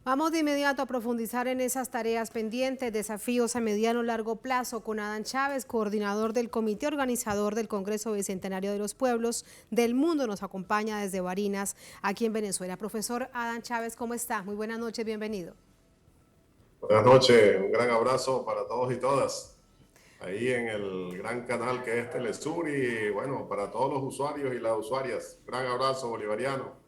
Vamos de inmediato a profundizar en esas tareas pendientes, desafíos a mediano y largo plazo con Adán Chávez, coordinador del comité organizador del Congreso Bicentenario de los Pueblos del Mundo. Nos acompaña desde Barinas, aquí en Venezuela. Profesor Adán Chávez, ¿cómo está? Muy buenas noches, bienvenido. Buenas noches, un gran abrazo para todos y todas, ahí en el gran canal que es Telesur y bueno, para todos los usuarios y las usuarias, gran abrazo bolivariano.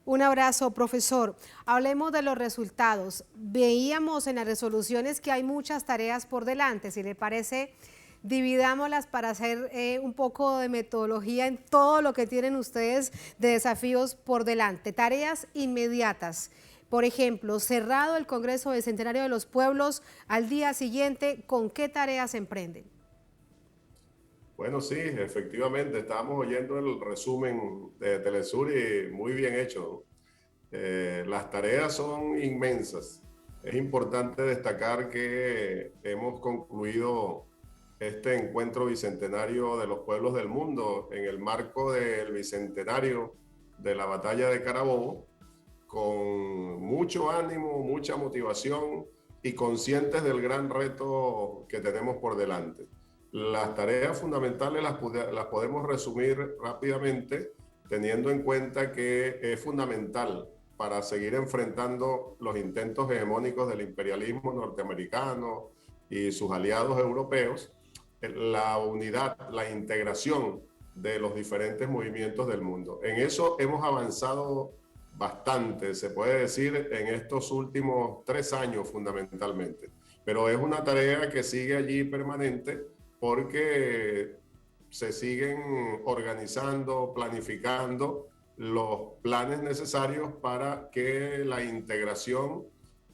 Un abrazo, profesor. Hablemos de los resultados. Veíamos en las resoluciones que hay muchas tareas por delante. Si le parece, dividámoslas para hacer un poco de metodología en todo lo que tienen ustedes de desafíos por delante. Tareas inmediatas. Por ejemplo, cerrado el Congreso Bicentenario de los Pueblos, al día siguiente, ¿con qué tareas se emprenden? Bueno, sí, efectivamente, estábamos oyendo el resumen de Telesur y muy bien hecho. Las tareas son inmensas. Es importante destacar que hemos concluido este encuentro bicentenario de los pueblos del mundo en el marco del bicentenario de la batalla de Carabobo, con mucho ánimo, mucha motivación y conscientes del gran reto que tenemos por delante. Las tareas fundamentales las podemos resumir rápidamente, teniendo en cuenta que es fundamental para seguir enfrentando los intentos hegemónicos del imperialismo norteamericano y sus aliados europeos, la unidad, la integración de los diferentes movimientos del mundo. En eso hemos avanzado bastante, se puede decir, en estos últimos 3 años fundamentalmente. Pero es una tarea que sigue allí permanente porque se siguen organizando, planificando los planes necesarios para que la integración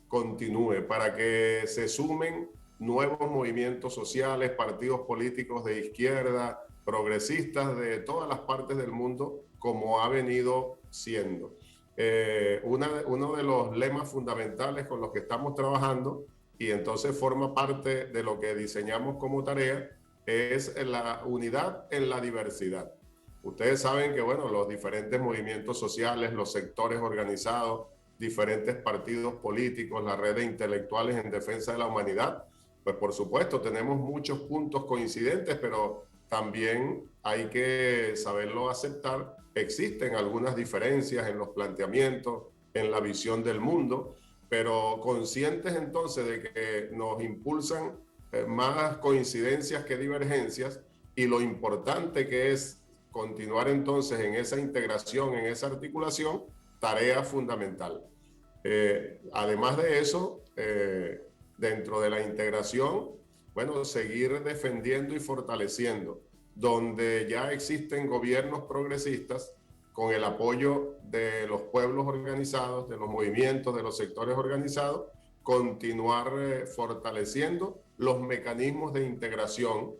continúe, para que se sumen nuevos movimientos sociales, partidos políticos de izquierda, progresistas de todas las partes del mundo, como ha venido siendo. Uno de los lemas fundamentales con los que estamos trabajando, y entonces forma parte de lo que diseñamos como tarea, es la unidad en la diversidad. Ustedes saben que, bueno, los diferentes movimientos sociales, los sectores organizados, diferentes partidos políticos, la red de intelectuales en defensa de la humanidad, pues por supuesto tenemos muchos puntos coincidentes, pero también hay que saberlo aceptar. Existen algunas diferencias en los planteamientos, en la visión del mundo, pero conscientes entonces de que nos impulsan más coincidencias que divergencias, y lo importante que es continuar entonces en esa integración, en esa articulación, tarea fundamental. Además de eso, dentro de la integración, bueno, seguir defendiendo y fortaleciendo donde ya existen gobiernos progresistas con el apoyo de los pueblos organizados, de los movimientos, de los sectores organizados, continuar fortaleciendo los mecanismos de integración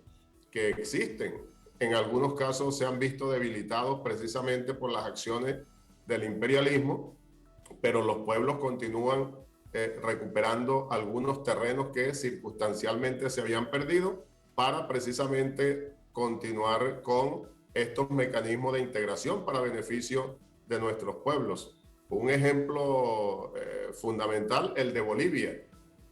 que existen. En algunos casos se han visto debilitados precisamente por las acciones del imperialismo, pero los pueblos continúan recuperando algunos terrenos que circunstancialmente se habían perdido para precisamente continuar con estos mecanismos de integración para beneficio de nuestros pueblos. Un ejemplo fundamental, el de Bolivia.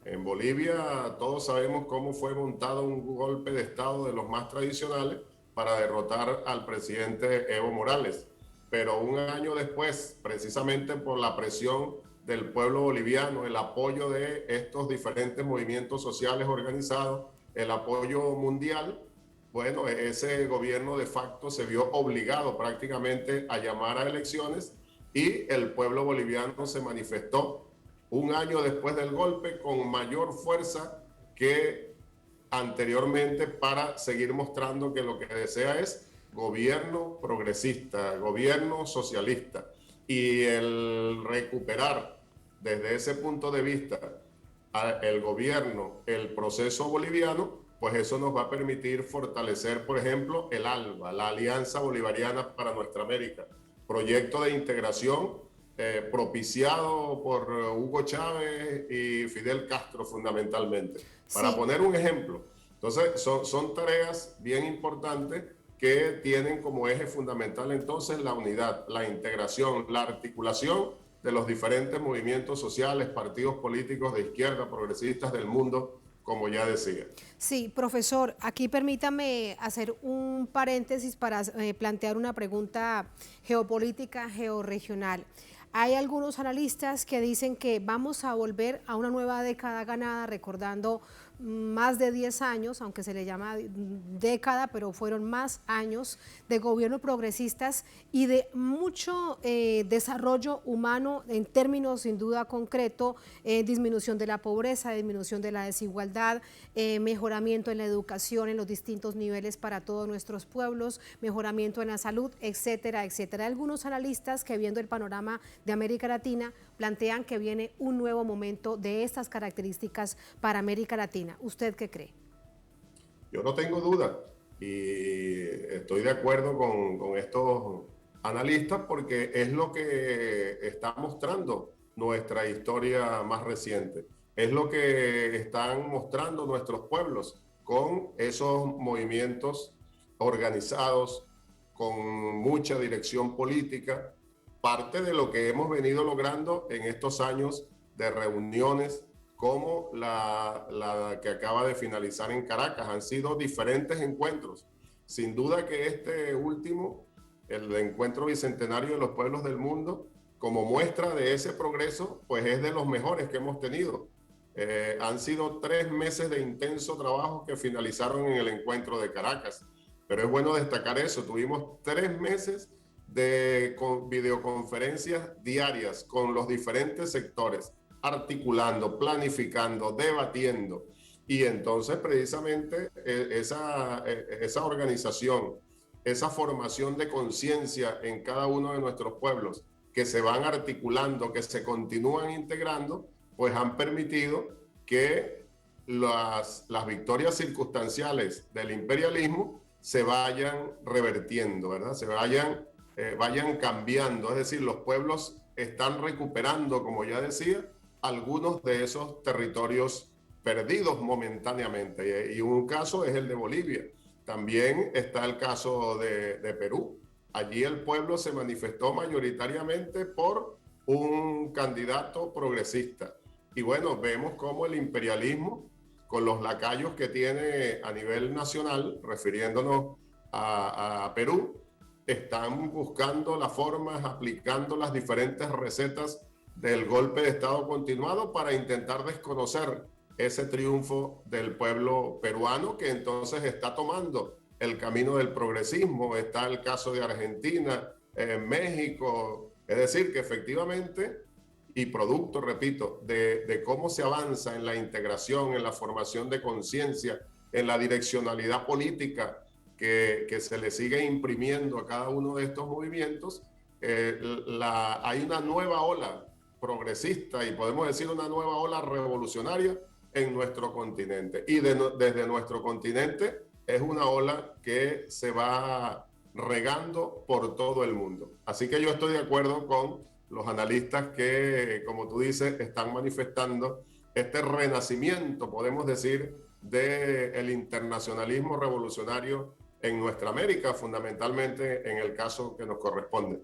En Bolivia todos sabemos cómo fue montado un golpe de Estado de los más tradicionales para derrotar al presidente Evo Morales. Pero un año después, precisamente por la presión del pueblo boliviano, el apoyo de estos diferentes movimientos sociales organizados, el apoyo mundial, bueno, ese gobierno de facto se vio obligado prácticamente a llamar a elecciones y el pueblo boliviano se manifestó un año después del golpe con mayor fuerza que anteriormente para seguir mostrando que lo que desea es gobierno progresista, gobierno socialista, y el recuperar desde ese punto de vista el gobierno, el proceso boliviano, pues eso nos va a permitir fortalecer, por ejemplo, el ALBA, la Alianza Bolivariana para Nuestra América, proyecto de integración propiciado por Hugo Chávez y Fidel Castro fundamentalmente, para Sí. poner un ejemplo. Entonces, son tareas bien importantes que tienen como eje fundamental entonces la unidad, la integración, la articulación de los diferentes movimientos sociales, partidos políticos de izquierda, progresistas del mundo, como ya decía. Sí, profesor, aquí permítame hacer un paréntesis para plantear una pregunta geopolítica, georregional. Hay algunos analistas que dicen que vamos a volver a una nueva década ganada, recordando más de 10 años, aunque se le llama década, pero fueron más años de gobierno progresistas y de mucho desarrollo humano en términos sin duda concreto, disminución de la pobreza, disminución de la desigualdad, mejoramiento en la educación en los distintos niveles para todos nuestros pueblos, mejoramiento en la salud, etcétera, etcétera. Hay algunos analistas que viendo el panorama de América Latina plantean que viene un nuevo momento de estas características para América Latina. ¿Usted qué cree? Yo no tengo duda y estoy de acuerdo con estos analistas porque es lo que está mostrando nuestra historia más reciente. Es lo que están mostrando nuestros pueblos con esos movimientos organizados, con mucha dirección política, parte de lo que hemos venido logrando en estos años de reuniones como la que acaba de finalizar en Caracas. Han sido diferentes encuentros. Sin duda que este último, el encuentro bicentenario de los pueblos del mundo, como muestra de ese progreso, pues es de los mejores que hemos tenido. Han sido 3 meses de intenso trabajo que finalizaron en el encuentro de Caracas. Pero es bueno destacar eso, tuvimos 3 meses de videoconferencias diarias con los diferentes sectores, articulando, planificando, debatiendo. Y entonces precisamente esa organización, esa formación de conciencia en cada uno de nuestros pueblos, que se van articulando, que se continúan integrando, pues han permitido que las victorias circunstanciales del imperialismo se vayan revertiendo, ¿verdad? Vayan cambiando, es decir, los pueblos están recuperando, como ya decía, algunos de esos territorios perdidos momentáneamente. Y un caso es el de Bolivia. También está el caso de Perú. Allí el pueblo se manifestó mayoritariamente por un candidato progresista. Y bueno, vemos cómo el imperialismo, con los lacayos que tiene a nivel nacional, refiriéndonos a Perú, están buscando las formas, aplicando las diferentes recetas del golpe de Estado continuado para intentar desconocer ese triunfo del pueblo peruano, que entonces está tomando el camino del progresismo. Está el caso de Argentina, México, es decir, que efectivamente, y producto, repito, de cómo se avanza en la integración, en la formación de conciencia, en la direccionalidad política que se le sigue imprimiendo a cada uno de estos movimientos, hay una nueva ola progresista y podemos decir una nueva ola revolucionaria en nuestro continente. Y desde nuestro continente es una ola que se va regando por todo el mundo. Así que yo estoy de acuerdo con los analistas que, como tú dices, están manifestando este renacimiento, podemos decir, del internacionalismo revolucionario en nuestra América, fundamentalmente en el caso que nos corresponde.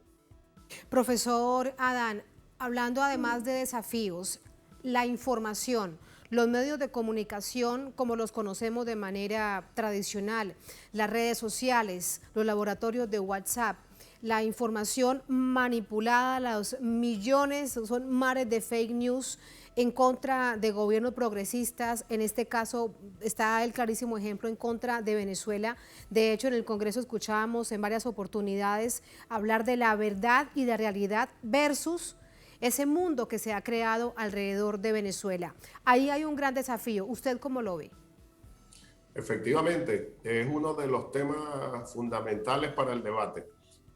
Profesor Adán, hablando además de desafíos, la información, los medios de comunicación como los conocemos de manera tradicional, las redes sociales, los laboratorios de WhatsApp, la información manipulada, los millones, son mares de fake news en contra de gobiernos progresistas. En este caso está el clarísimo ejemplo en contra de Venezuela. De hecho, en el Congreso escuchábamos en varias oportunidades hablar de la verdad y de realidad versus ese mundo que se ha creado alrededor de Venezuela. Ahí hay un gran desafío. ¿Usted cómo lo ve? Efectivamente, es uno de los temas fundamentales para el debate.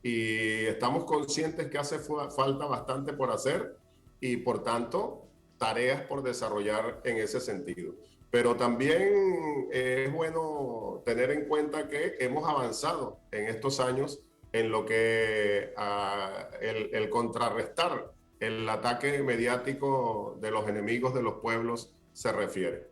Y estamos conscientes que hace falta bastante por hacer y, por tanto, tareas por desarrollar en ese sentido. Pero también es bueno tener en cuenta que hemos avanzado en estos años en lo que el contrarrestar el ataque mediático de los enemigos de los pueblos se refiere.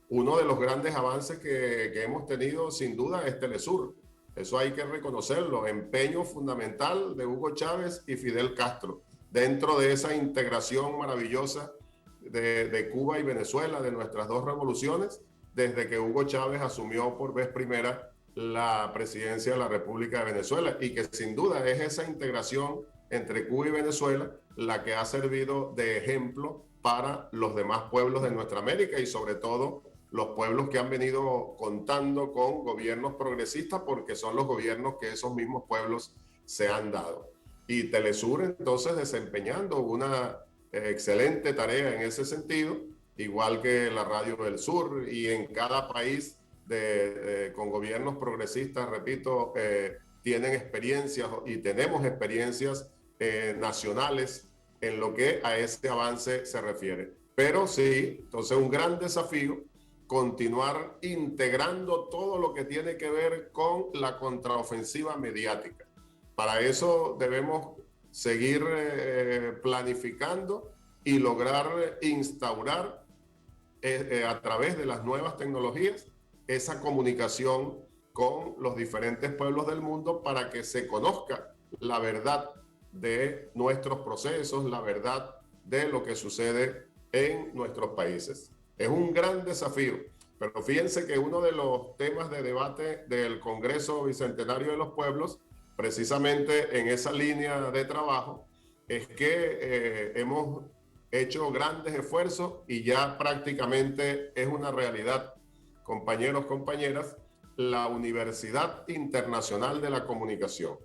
Uno de los grandes avances que hemos tenido, sin duda, es Telesur. Eso hay que reconocerlo, empeño fundamental de Hugo Chávez y Fidel Castro. dentro de esa integración maravillosa de Cuba y Venezuela, de nuestras dos revoluciones, desde que Hugo Chávez asumió por vez primera la presidencia de la República de Venezuela, y que sin duda es esa integración entre Cuba y Venezuela la que ha servido de ejemplo para los demás pueblos de nuestra América, y sobre todo los pueblos que han venido contando con gobiernos progresistas, porque son los gobiernos que esos mismos pueblos se han dado. Y Telesur entonces desempeñando una excelente tarea en ese sentido, igual que la Radio del Sur, y en cada país con gobiernos progresistas, repito, tienen experiencias y tenemos experiencias nacionales en lo que a este avance se refiere. Pero sí, entonces un gran desafío continuar integrando todo lo que tiene que ver con la contraofensiva mediática. Para eso debemos seguir planificando y lograr instaurar a través de las nuevas tecnologías esa comunicación con los diferentes pueblos del mundo, para que se conozca la verdad de nuestros procesos, la verdad de lo que sucede en nuestros países. Es un gran desafío, pero fíjense que uno de los temas de debate del Congreso Bicentenario de los Pueblos, precisamente en esa línea de trabajo, es que hemos hecho grandes esfuerzos y ya prácticamente es una realidad, compañeros, compañeras, la Universidad Internacional de la Comunicación.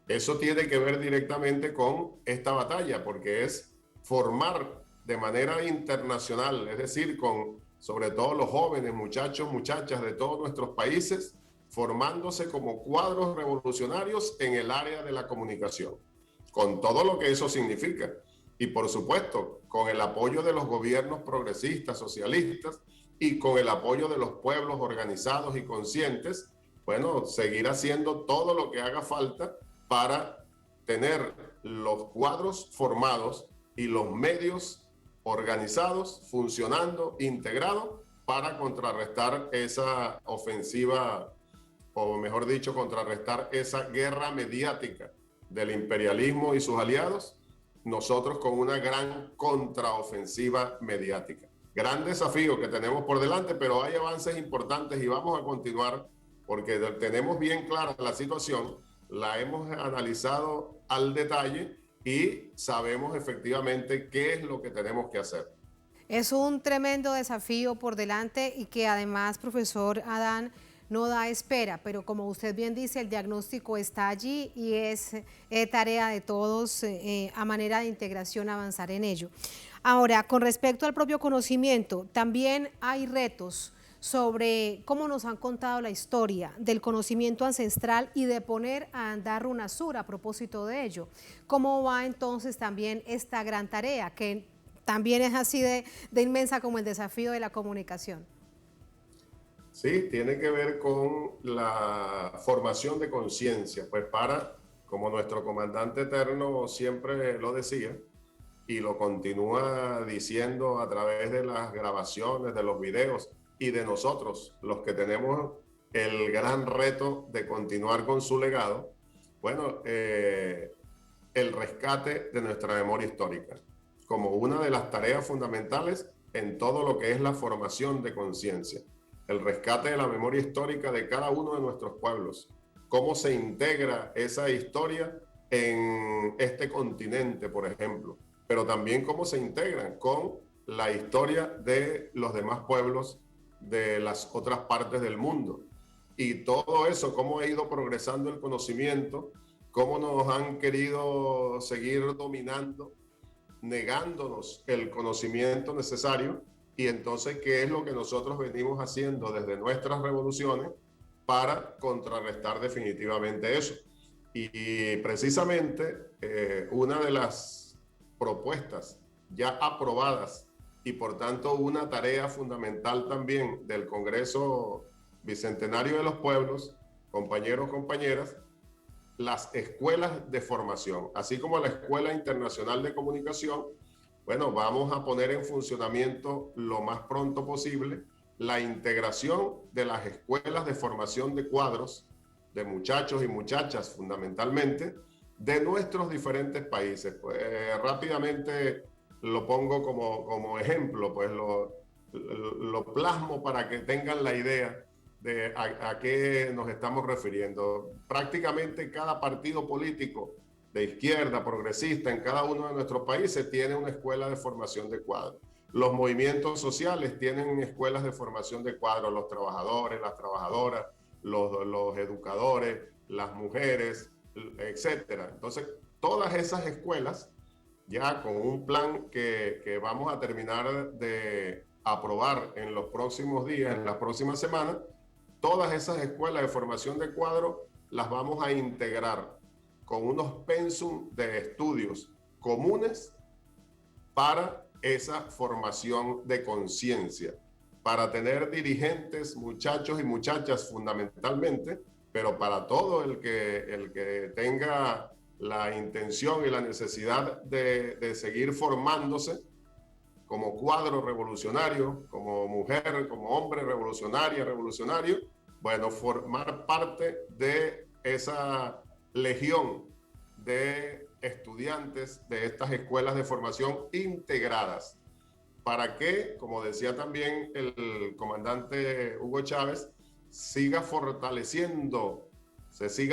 Eso tiene que ver directamente con esta batalla, porque es formar de manera internacional, es decir, con sobre todo los jóvenes, muchachos, muchachas de todos nuestros países, formándose como cuadros revolucionarios en el área de la comunicación, con todo lo que eso significa. Y por supuesto, con el apoyo de los gobiernos progresistas, socialistas, y con el apoyo de los pueblos organizados y conscientes, bueno, seguir haciendo todo lo que haga falta para tener los cuadros formados y los medios organizados, funcionando, integrados, para contrarrestar esa ofensiva, o mejor dicho, contrarrestar esa guerra mediática del imperialismo y sus aliados, nosotros con una gran contraofensiva mediática. Gran desafío que tenemos por delante, pero hay avances importantes y vamos a continuar, porque tenemos bien clara la situación, la hemos analizado al detalle y sabemos efectivamente qué es lo que tenemos que hacer. Es un tremendo desafío por delante y que además, profesor Adán, no da espera, pero como usted bien dice, el diagnóstico está allí y es tarea de todos a manera de integración avanzar en ello. Ahora, con respecto al propio conocimiento, también hay retos sobre cómo nos han contado la historia del conocimiento ancestral y de poner a andar UNASUR a propósito de ello. ¿Cómo va entonces también esta gran tarea, que también es así de inmensa como el desafío de la comunicación? Sí, tiene que ver con la formación de conciencia, pues como nuestro comandante eterno siempre lo decía, y lo continúa diciendo a través de las grabaciones, de los videos, y de nosotros, los que tenemos el gran reto de continuar con su legado, bueno, el rescate de nuestra memoria histórica, como una de las tareas fundamentales en todo lo que es la formación de conciencia. El rescate de la memoria histórica de cada uno de nuestros pueblos, cómo se integra esa historia en este continente, por ejemplo, pero también cómo se integran con la historia de los demás pueblos de las otras partes del mundo. Y todo eso, cómo ha ido progresando el conocimiento, cómo nos han querido seguir dominando, negándonos el conocimiento necesario, y entonces qué es lo que nosotros venimos haciendo desde nuestras revoluciones para contrarrestar definitivamente eso. Y precisamente una de las propuestas ya aprobadas y por tanto una tarea fundamental también del Congreso Bicentenario de los Pueblos, compañeros, compañeras, las escuelas de formación, así como la Escuela Internacional de Comunicación. Bueno, vamos a poner en funcionamiento lo más pronto posible la integración de las escuelas de formación de cuadros, de muchachos y muchachas fundamentalmente, de nuestros diferentes países. Pues, rápidamente lo pongo como ejemplo, pues lo plasmo para que tengan la idea de a qué nos estamos refiriendo. Prácticamente cada partido político de izquierda, progresista, en cada uno de nuestros países tiene una escuela de formación de cuadros. Los movimientos sociales tienen escuelas de formación de cuadros, los trabajadores, las trabajadoras, los educadores, las mujeres, etcétera. Entonces, todas esas escuelas, ya con un plan que vamos a terminar de aprobar en los próximos días, en las próximas semanas, todas esas escuelas de formación de cuadros las vamos a integrar con unos pensum de estudios comunes para esa formación de conciencia, para tener dirigentes, muchachos y muchachas fundamentalmente, pero para todo el que tenga la intención y la necesidad de seguir formándose como cuadro revolucionario, como mujer, como hombre revolucionaria, revolucionario, bueno, formar parte de esa legión de estudiantes de estas escuelas de formación integradas. Para que, como decía también el comandante Hugo Chávez, se siga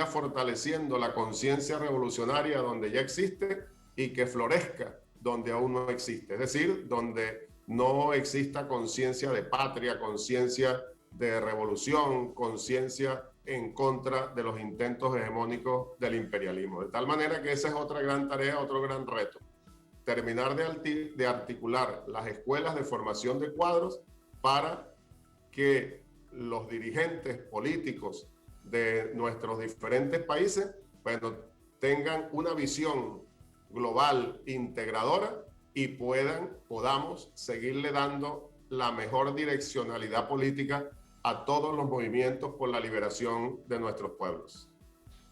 fortaleciendo la conciencia revolucionaria donde ya existe y que florezca donde aún no existe. Es decir, donde no exista conciencia de patria, conciencia de revolución, conciencia en contra de los intentos hegemónicos del imperialismo. De tal manera que esa es otra gran tarea, otro gran reto. Terminar de articular las escuelas de formación de cuadros para que los dirigentes políticos de nuestros diferentes países, bueno, tengan una visión global integradora y podamos seguirle dando la mejor direccionalidad política a todos los movimientos por la liberación de nuestros pueblos.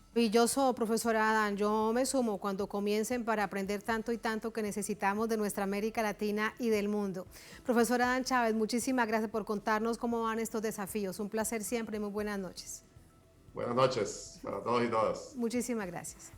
Maravilloso, profesora Adán. Yo me sumo cuando comiencen para aprender tanto y tanto que necesitamos de nuestra América Latina y del mundo. Profesora Adán Chávez, muchísimas gracias por contarnos cómo van estos desafíos. Un placer siempre y muy buenas noches. Buenas noches para todos y todas. Muchísimas gracias.